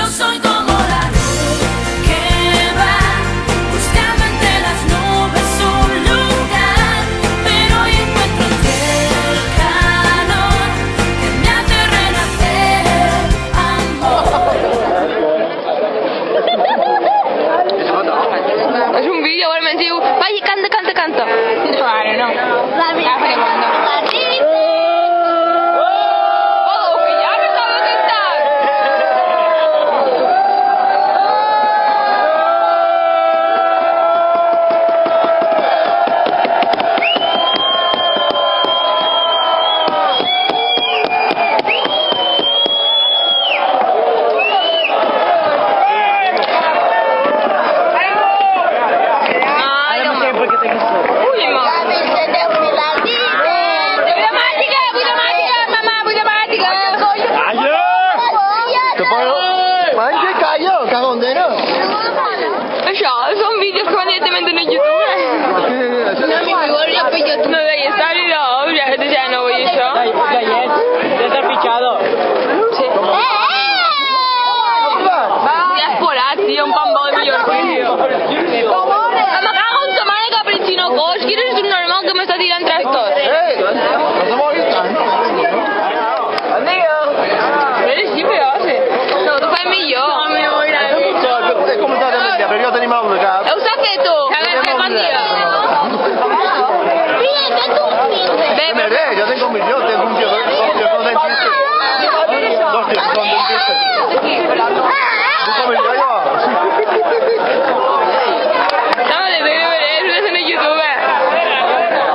soy como la luz que va buscando entre las nubes un lugar, pero hoy encuentro en ti el calor que me hace renacer, amor. És un vídeo, igualment diu, vai, canta, canta, canta. No, ara no. Ara farem un no. Oh, que ja m'estava cantant. Ai, no. Uy, ma. Vull temàtica, mamà, vull temàtica. Ma in che caio, cagondero? Això són vídeos que van directament en YouTube. No, mi igual ja per YouTube. No veia estar ni no, ja no veia això. Ya está fichado. Sí. Ja és porat, tio, un pambó de millor vídeo. Me cago en sa mare caprichino coix, que eres un normal que m'està tirant trastos. Eres sí, però sí. No, tu fas millor. Come state a me? Perché io te ne mando cap. Ho sap fet tu? A veure, què fan dir? Bé, Yo tengo un millón, tengo un millón con dentista. Dos tíos con dentista. ¿Tú comes gallo? no, le doy de ver, eso es en YouTube.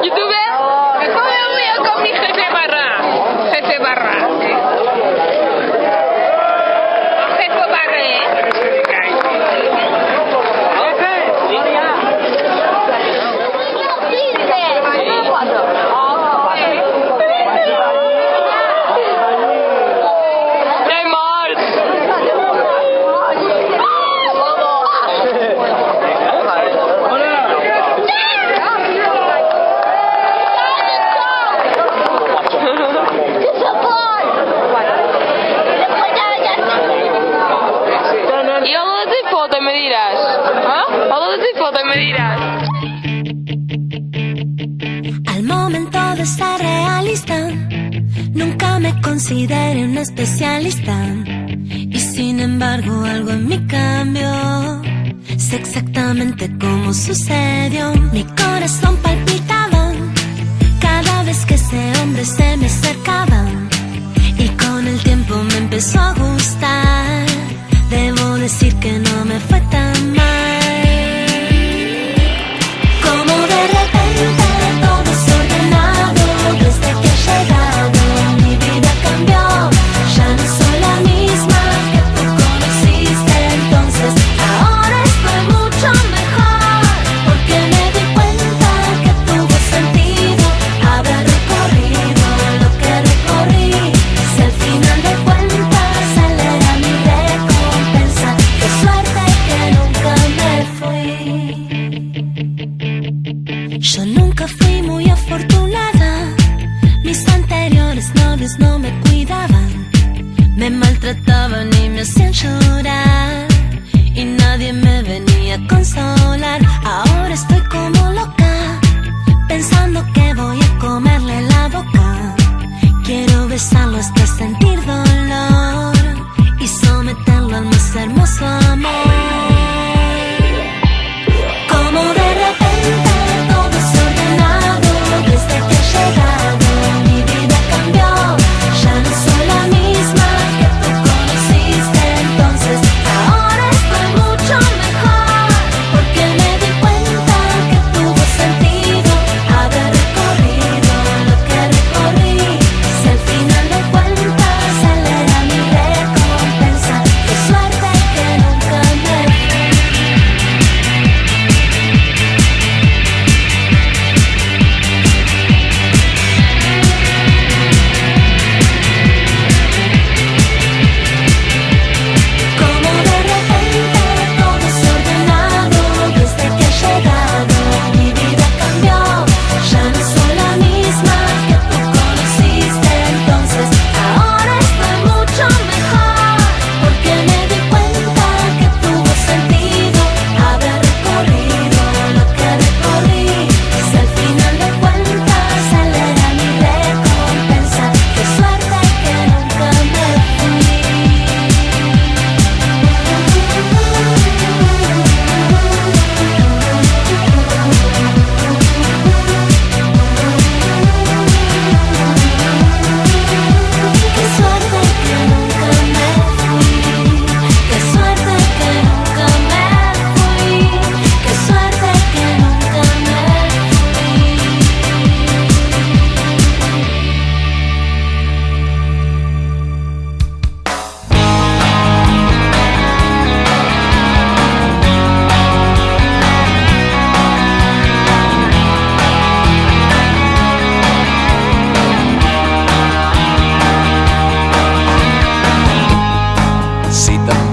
YouTube, ¿cómo voy a con mi jefe barra? Jefe barra. Jefe barra, No hay mort. ¿Y a dónde estoy foto y me dirás? ¿Ah? ¿A dónde estoy foto y me dirás? Al momento de ser realista, nunca me consideré una especialista. Y sin embargo algo en mí cambió. Sé exactamente cómo sucedió. Mi corazón palpitaba cada vez que ese hombre se me acercaba. Y con el tiempo me empezó a gustar. Debo decir que no me fue tan mal. Como de repente todo desordenado. Desde que he llegado mi vida cambió. Ya no soy la misma que tú conociste entonces. Ahora estoy mucho mejor, porque me di cuenta que tuvo sentido haber recorrido lo que recorrí. Si al final de cuentas él era mi recompensa, qué suerte que nunca me fui. Yo nunca fui muy afortunada. Mis anteriores novios no me cuidaban, me maltrataban y me hacían llorar. Y nadie me venía a consolar. Ahora estoy como loca, pensando que voy a comerle la boca. Quiero besarlo hasta sentir dolor y someterlo al más hermoso amor. Como de repente todo desordenado. Desde que he llegado mi vida cambió. Ya no soy la misma que tú conociste entonces. Ahora estoy mucho mejor, porque me di cuenta que tuvo sentido haber recorrido lo que recorrí. Si al final de cuentas él era mi recompensa, qué suerte que nunca me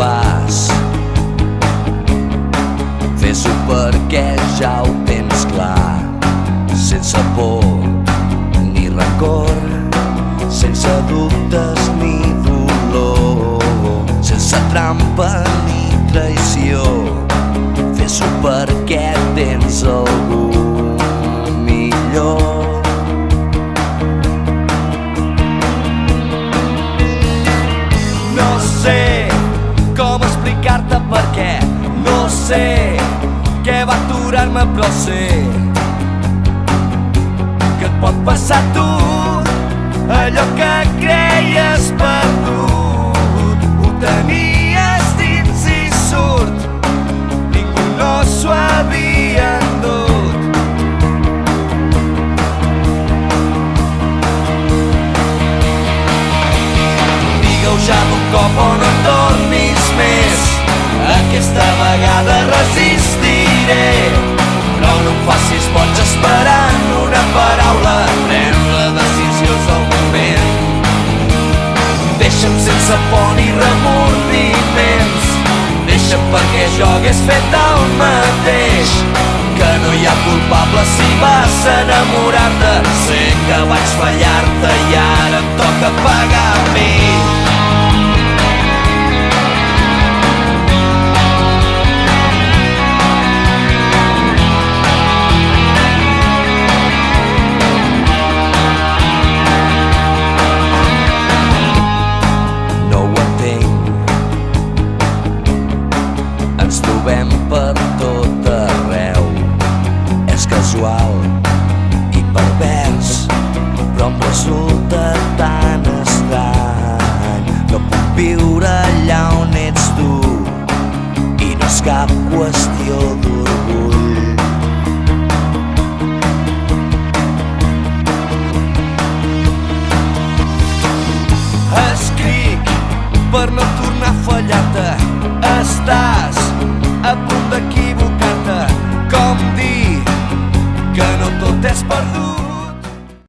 vas. Fes-ho perquè ja ho tens clar, sense por ni rancor, sense dubtes ni dolor, sense trampa ni traïció. Fes-ho perquè tens algú millor. No sé com explicar-te per què, no sé què va aturar-me, però sé que et pot passar a tu allò que creies perdut. Ho tenies dins i surt, ningú no s'ho havia endut. Digue-ho ja d'un cop o no tornis més, aquesta vegada resistiré, però no em facis boig esperant una paraula. Pren la decisió del moment, deixa'm sense por ni remordiments, deixa'm perquè jo hagués fet el mateix, que no hi ha culpable si vas enamorar-te. Sé que vaig fallar-te i ara em toca pagar a mi.